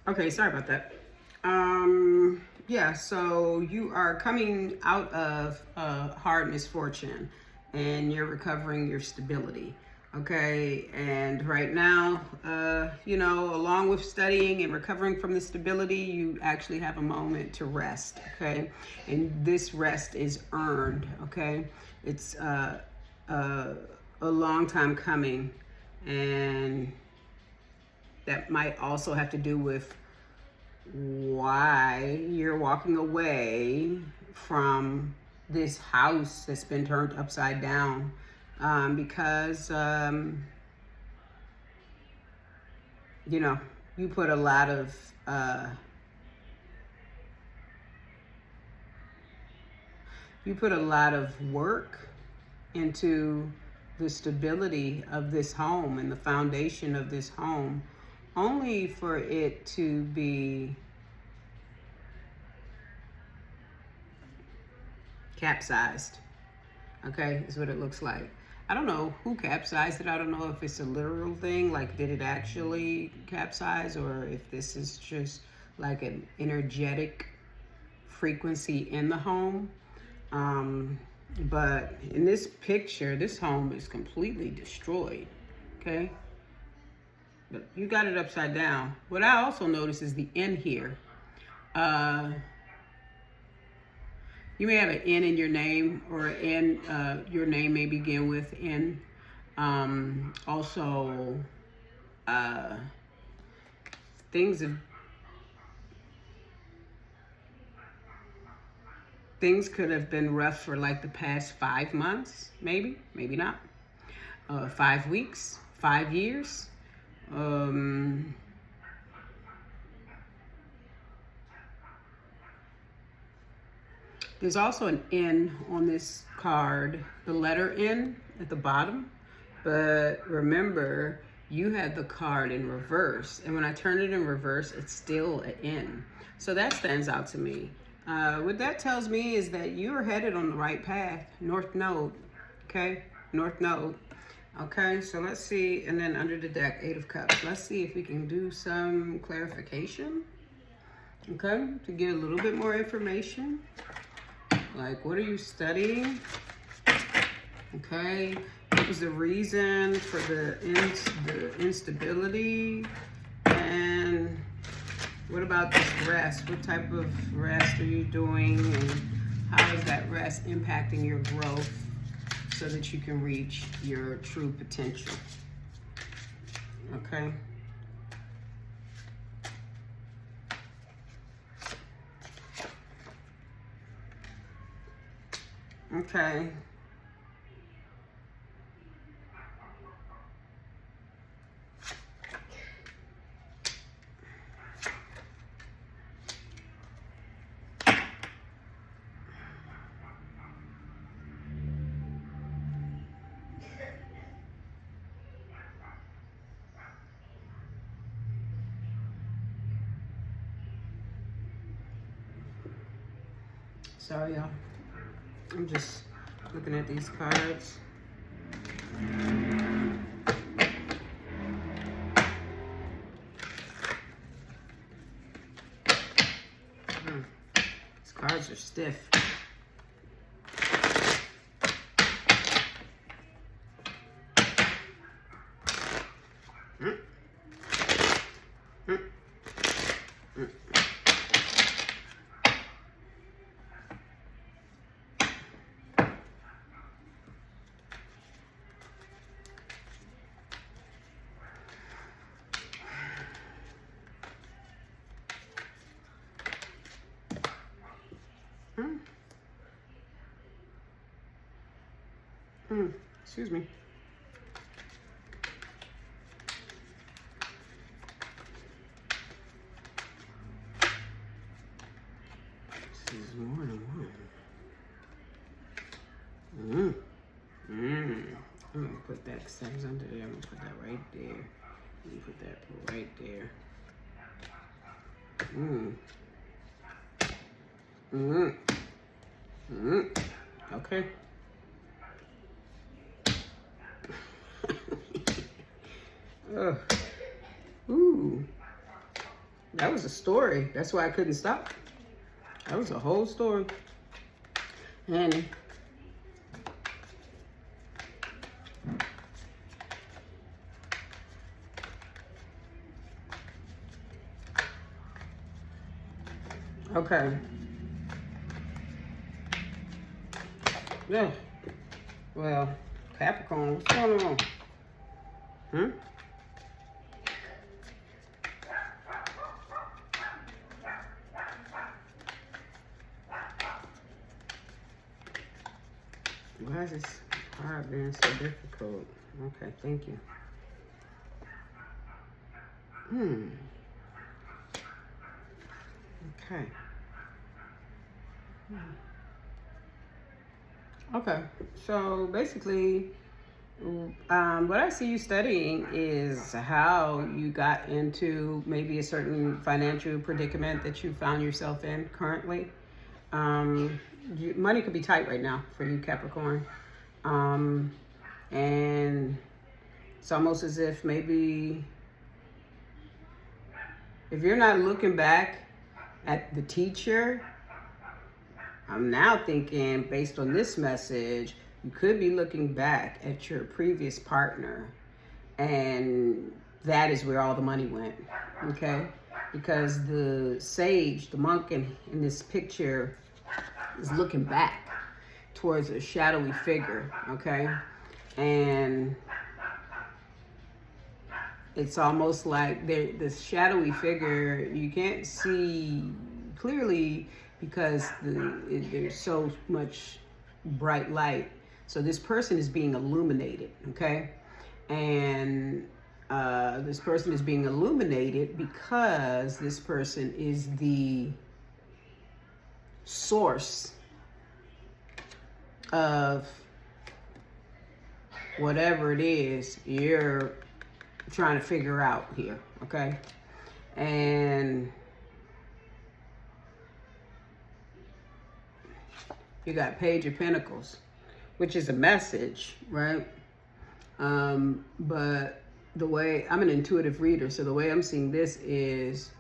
Okay, sorry about that. Yeah, so you are coming out of hard misfortune and you're recovering your stability. Okay, and right now, along with studying and recovering from the stability, you actually have a moment to rest. Okay, and this rest is earned. Okay, it's uh, a long time coming, and that might also have to do with why you're walking away from this house that's been turned upside down, because you know you put a lot of work into the stability of this home and the foundation of this home, only for it to be capsized. Okay, is what it looks like. I don't know who capsized it. I don't know if it's a literal thing, like did it actually capsize, or if this is just like an energetic frequency in the home. But in this picture, this home is completely destroyed. Okay, but you got it upside down. What I also notice is the N here. You may have an N in your name, or N, your name may begin with N. Also, things have, things could have been rough for like the past 5 months, maybe not. 5 weeks, 5 years. There's also an N on this card, the letter N at the bottom. But remember, you had the card in reverse. And when I turn it in reverse, it's still an N. So that stands out to me. What that tells me is that you're headed on the right path, North Node. Okay, North Node. Okay, so let's see. And then under the deck, Eight of Cups. Let's see if we can do some clarification. Okay, to get a little bit more information. Like, what are you studying? Okay, what was the reason for the instability? And what about this rest? What type of rest are you doing? And how is that rest impacting your growth so that you can reach your true potential? Okay. Okay. Sorry, y'all. I'm just looking at these cards. These cards are stiff. Excuse me. This is more than one. I'm gonna put that, because that was under there. I'm gonna put that right there. Let me put that right there. Okay. Ugh. Ooh. That was a story. That's why I couldn't stop. That was a whole story. And okay. Yeah. Well, Capricorn, what's going on? Hmm? Why is this card being so difficult? Okay, thank you. Okay. Okay, so basically, what I see you studying is how you got into maybe a certain financial predicament that you found yourself in currently. Money could be tight right now for you, Capricorn. And it's almost as if maybe if you're not looking back at the teacher, I'm now thinking, based on this message, you could be looking back at your previous partner, and that is where all the money went, okay? Because the sage, the monk in this picture, is looking back towards a shadowy figure, okay? And it's almost like this shadowy figure, you can't see clearly because there's so much bright light. So this person is being illuminated, okay? And this person is being illuminated because this person is the source of whatever it is you're trying to figure out here, okay? And you got Page of Pentacles, which is a message, right? But the way, I'm an intuitive reader, so the way I'm seeing this is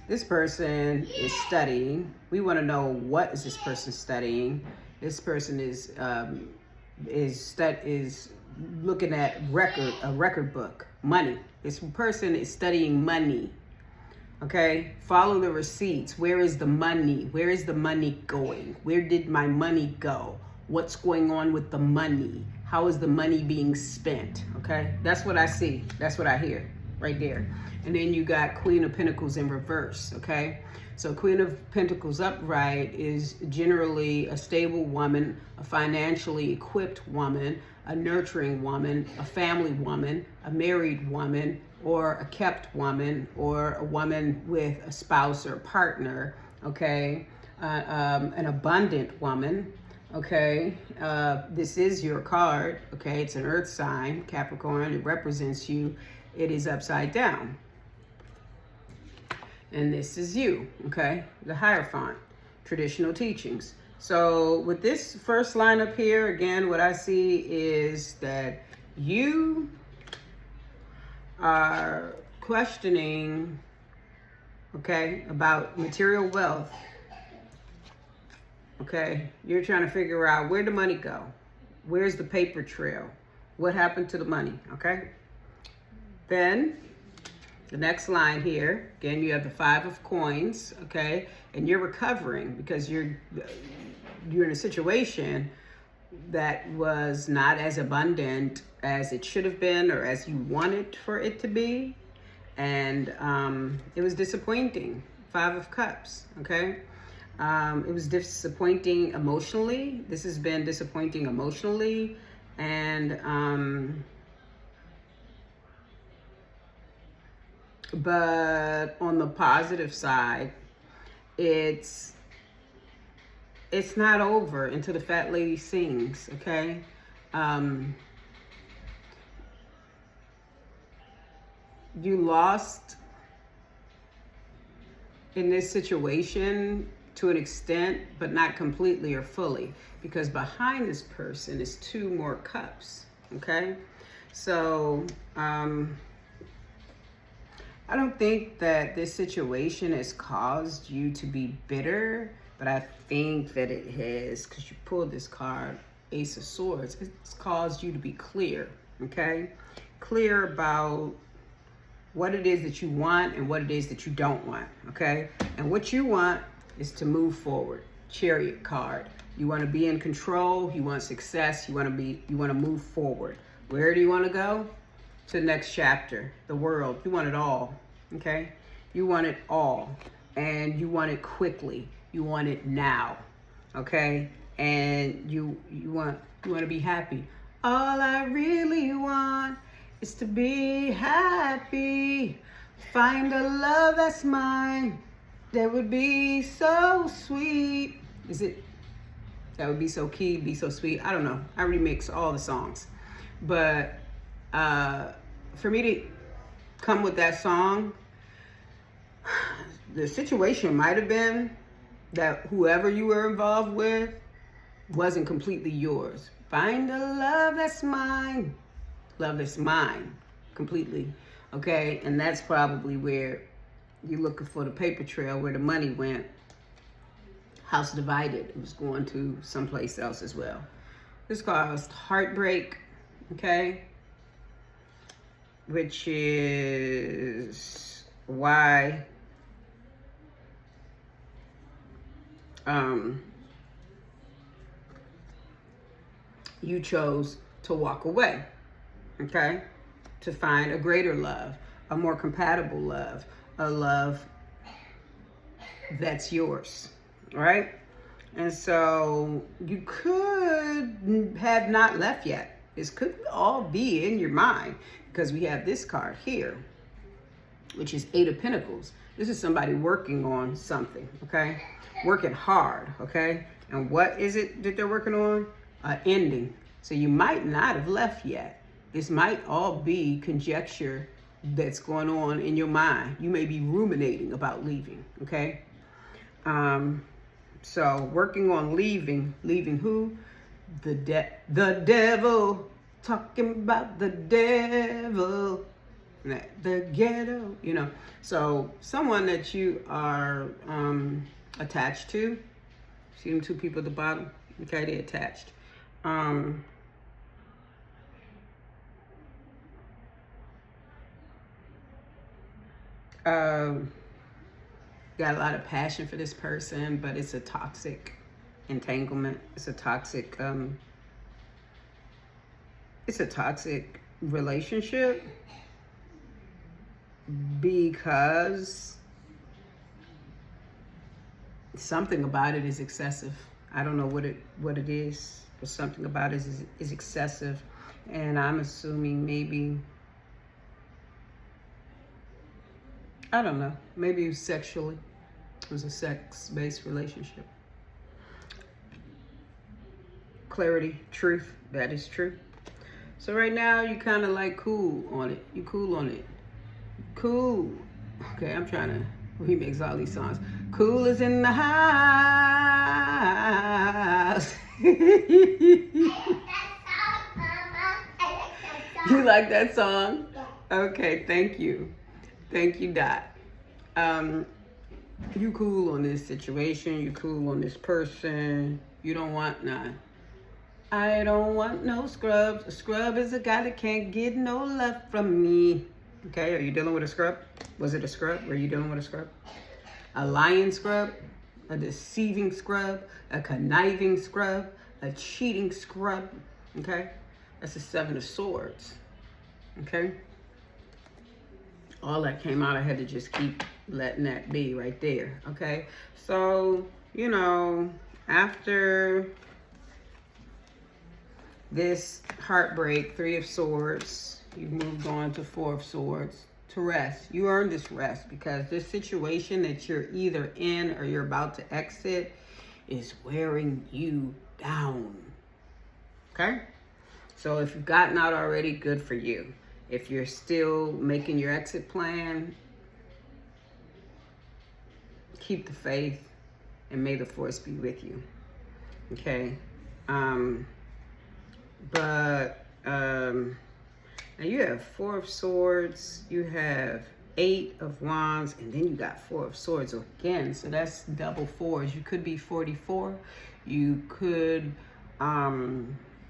this person is studying. We want to know, what is this person studying? This person is looking at a record book, money. This person is studying money. Okay, follow the receipts. Where is the money? Where is the money going? Where did my money go? What's going on with the money? How is the money being spent? Okay, that's what I see. That's what I hear right there. And then you got Queen of Pentacles in reverse. Okay, so Queen of Pentacles upright is generally a stable woman, a financially equipped woman, a nurturing woman, a family woman, a married woman, or a kept woman, or a woman with a spouse or partner, okay? An abundant woman, okay? This is your card, okay? It's an earth sign, Capricorn. It represents you. It is upside down. And this is you, okay? The Hierophant, traditional teachings. So with this first line up here, again, what I see is that you are questioning, okay, about material wealth. Okay, you're trying to figure out, where'd the money go? Where's the paper trail? What happened to the money? Okay, then the next line here, again, you have the 5 of coins, okay, and you're recovering because you're in a situation that was not as abundant as it should have been or as you wanted for it to be. And it was disappointing. 5 of Cups, okay? It was disappointing emotionally. This has been disappointing emotionally. And, but on the positive side, it's not over until the fat lady sings, okay? You lost in this situation to an extent, but not completely or fully, because behind this person is 2 more cups, okay? So I don't think that this situation has caused you to be bitter, but I think that it has, because you pulled this card, Ace of Swords, it's caused you to be clear, okay? Clear about what it is that you want and what it is that you don't want, okay? And what you want is to move forward. Chariot card. You want to be in control, you want success, you want to move forward. Where do you want to go? To the next chapter, the world. You want it all, okay? You want it all, and you want it quickly. You want it now, okay? And you want to be happy. All I really want is to be happy. Find a love that's mine. That would be so sweet. Is it? That would be so key, be so sweet. I don't know. I remix all the songs. But for me to come with that song, the situation might have been that whoever you were involved with wasn't completely yours. Find a love that's mine. Love that's mine completely. Okay? And that's probably where you're looking for the paper trail, where the money went. House divided. It was going to someplace else as well. This caused heartbreak, okay? Which is why you chose to walk away, okay? To find a greater love, a more compatible love, a love that's yours. Right? And so you could have not left yet. This could all be in your mind, because we have this card here, which is Eight of Pentacles. This is somebody working on something, okay? Working hard, okay? And what is it that they're working on? Ending. So you might not have left yet. This might all be conjecture that's going on in your mind. You may be ruminating about leaving, okay? So working on leaving who? The devil, talking about the devil, the ghetto, you know. So someone that you are attached to. See them two people at the bottom? Okay, they're attached. Got a lot of passion for this person, but it's a toxic entanglement. It's a toxic relationship, because something about it is excessive. I don't know what it is, but something about it is excessive. And I'm assuming maybe, I don't know, maybe sexually. It was a sex-based relationship. Clarity, truth, that is true. So right now, you kind of like cool on it. You cool on it. Cool. Okay, I'm trying to remix all these songs. Cool is in the house. You like that song? Okay, thank you. Thank you, Dot. You cool on this situation. You cool on this person. You don't want none. I don't want no scrubs. A scrub is a guy that can't get no love from me. Okay, are you dealing with a scrub? Was it a scrub? Were you dealing with a scrub? A lying scrub? A deceiving scrub? A conniving scrub? A cheating scrub? Okay? That's the Seven of Swords. Okay? All that came out, I had to just keep letting that be right there. Okay? So, you know, after this heartbreak, Three of Swords, you've moved on to Four of Swords to rest. You earned this rest, because this situation that you're either in or you're about to exit is wearing you down. Okay? So if you've gotten out already, good for you. If you're still making your exit plan, keep the faith, and may the force be with you. Okay? Now you have Four of Swords, you have Eight of Wands, and then you got Four of Swords again. So that's double fours. You could be 44. You could have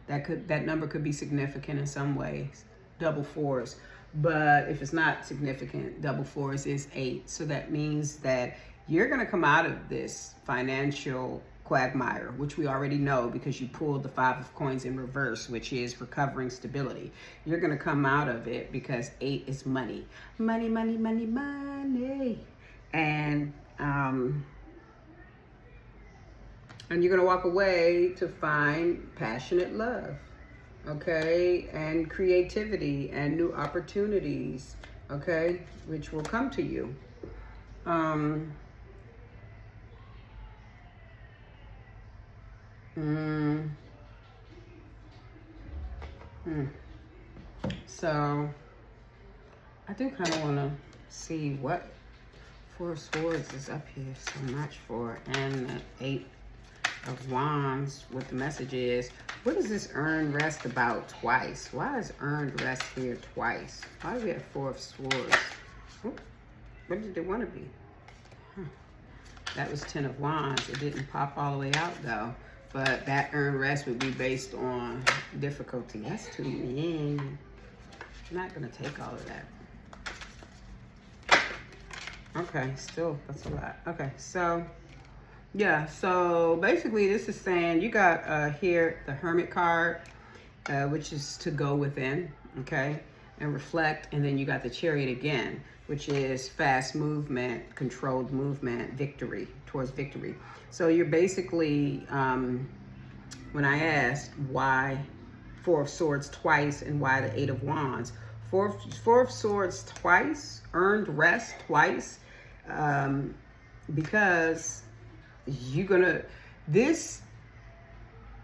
that number could be significant in some ways, double fours. But if it's not significant, double fours is 8. So that means that you're going to come out of this financial quagmire, which we already know because you pulled the 5 of Coins in reverse, which is recovering stability. You're going to come out of it because 8 is money. Money, money, money, money. And you're going to walk away to find passionate love, okay, and creativity and new opportunities, okay, which will come to you. So I do kind of want to see what Four of Swords is up here so much for, and the 8 of Wands, what the message is. What is this earned rest about twice? Why is earned rest here twice? Why do we have 4 of Swords? Oh, what did it want to be? That was 10 of Wands. It didn't pop all the way out though. But that earned rest would be based on difficulty. That's too mean. I'm not going to take all of that. Okay, still, that's a lot. Okay, so, yeah. So, basically, this is saying you got here the Hermit card, which is to go within, okay, and reflect. And then you got the Chariot again, which is fast movement, controlled movement, victory, towards victory. So you're basically, when I asked why 4 of Swords twice and why the 8 of Wands, 4 of Swords twice, earned rest twice, because you're gonna,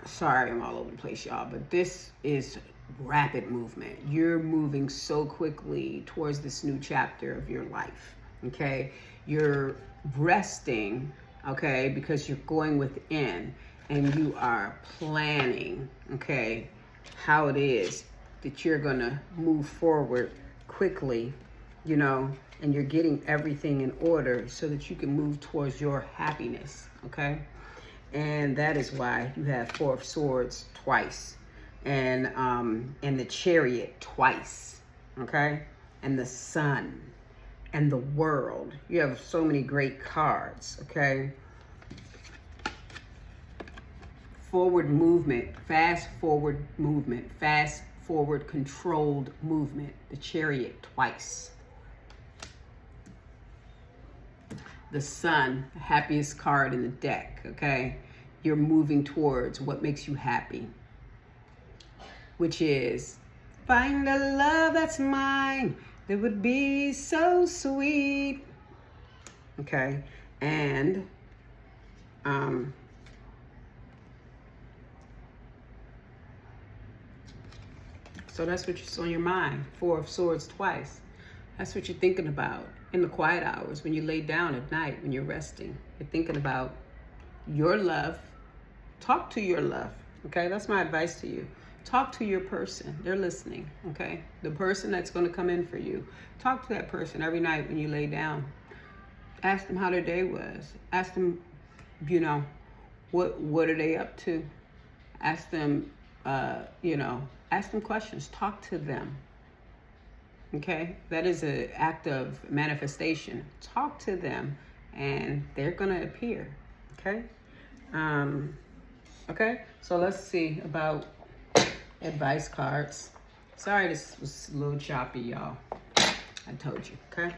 sorry, I'm all over the place, y'all, but this is rapid movement. You're moving so quickly towards this new chapter of your life, okay? You're resting, okay, because you're going within and you are planning, okay, how it is that you're gonna move forward quickly, you know, and you're getting everything in order so that you can move towards your happiness, okay? And that is why you have 4 of Swords twice, and the Chariot twice, okay? And the Sun and the World. You have so many great cards, okay? Forward movement, fast forward movement, fast forward controlled movement. The Chariot twice. The Sun, the happiest card in the deck, okay? You're moving towards what makes you happy, which is find a love that's mine that would be so sweet, okay? And so that's what's on your mind. 4 of Swords twice. That's what you're thinking about in the quiet hours when you lay down at night, when you're resting. You're thinking about your love. Talk to your love, okay? That's my advice to you. Talk to your person. They're listening, okay? The person that's going to come in for you. Talk to that person every night when you lay down. Ask them how their day was. Ask them, you know, what are they up to? Ask them, you know, ask them questions. Talk to them. Okay, that is an act of manifestation. Talk to them and they're gonna appear. Okay, okay, so let's see about advice cards. Sorry, this was a little choppy, y'all. I told you, okay?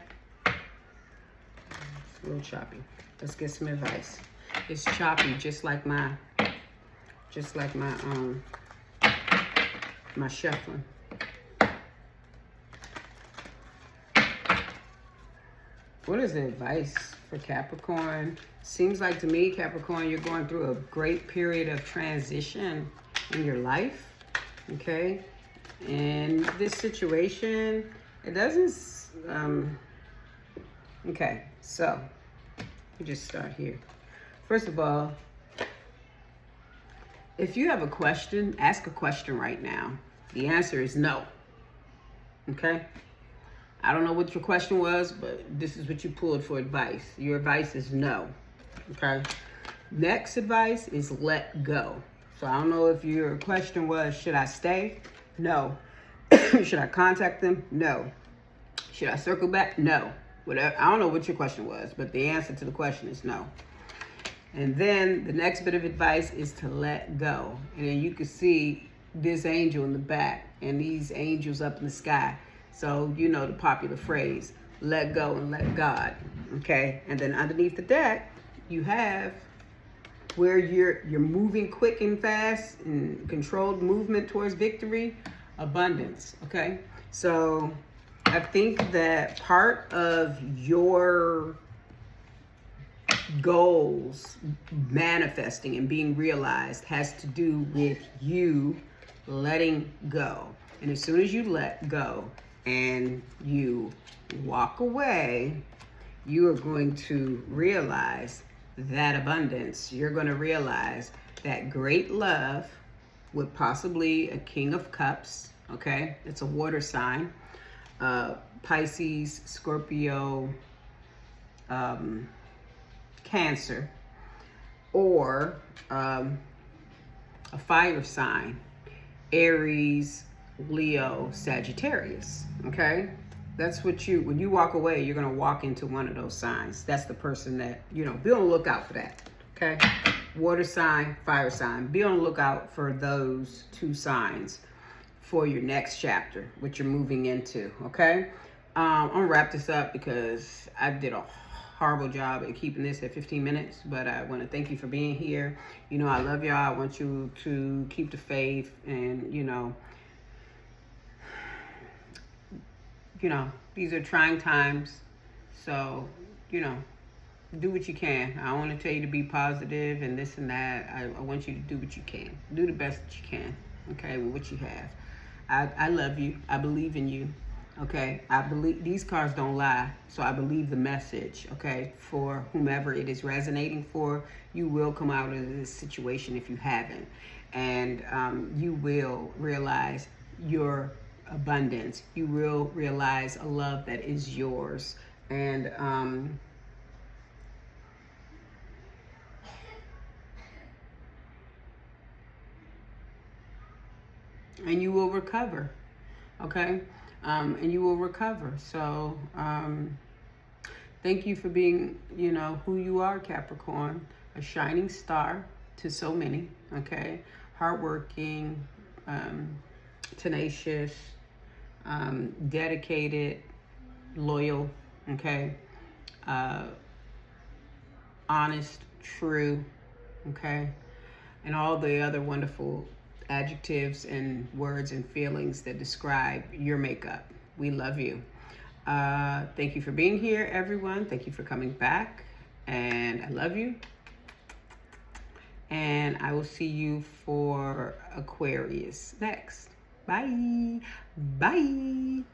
It's a little choppy. Let's get some advice. It's choppy, just like my my shuffling. What is the advice for Capricorn? Seems like to me, Capricorn, you're going through a great period of transition in your life, okay? And this situation, it doesn't, okay, so we just start here. First of all, if you have a question, ask a question right now. The answer is no. Okay? I don't know what your question was, but this is what you pulled for advice. Your advice is no. Okay? Next advice is let go. So I don't know if your question was, should I stay? No. Should I contact them? No. Should I circle back? No. Whatever. I don't know what your question was, but the answer to the question is no. And then the next bit of advice is to let go. And then you can see this angel in the back and these angels up in the sky. So you know the popular phrase, let go and let God. Okay? And then underneath the deck, you have where you're moving quick and fast and controlled movement towards victory, abundance. Okay? So I think that part of your goals manifesting and being realized has to do with you letting go. And as soon as you let go and you walk away, you are going to realize that abundance. You're going to realize that great love with possibly a King of Cups. Okay? It's a water sign. Pisces, Scorpio, Cancer, or a fire sign, Aries, Leo, Sagittarius. Okay? That's what when you walk away, you're going to walk into one of those signs. That's the person that, be on the lookout for that. Okay? Water sign, fire sign. Be on the lookout for those two signs for your next chapter, what you're moving into. Okay? I'm going to wrap this up because I did a horrible job at keeping this at 15 minutes, but I want to thank you for being here. I love y'all. I want you to keep the faith, and these are trying times, so do what you can. I want to tell you to be positive and this and that. I want you to do what you can, do the best that you can, okay, with what you have. I love you. I believe in you. Okay, I believe these cards don't lie, so I believe the message. Okay, for whomever it is resonating for, you will come out of this situation if you haven't, and you will realize your abundance. You will realize a love that is yours, and you will recover. Okay. And you will recover. So thank you for being, who you are, Capricorn, a shining star to so many, okay? Hardworking, tenacious, dedicated, loyal, okay? Honest, true, okay? And all the other wonderful adjectives and words and feelings that describe your makeup. We love you. Thank you for being here, everyone. Thank you for coming back. And I love you. And I will see you for Aquarius next. Bye. Bye.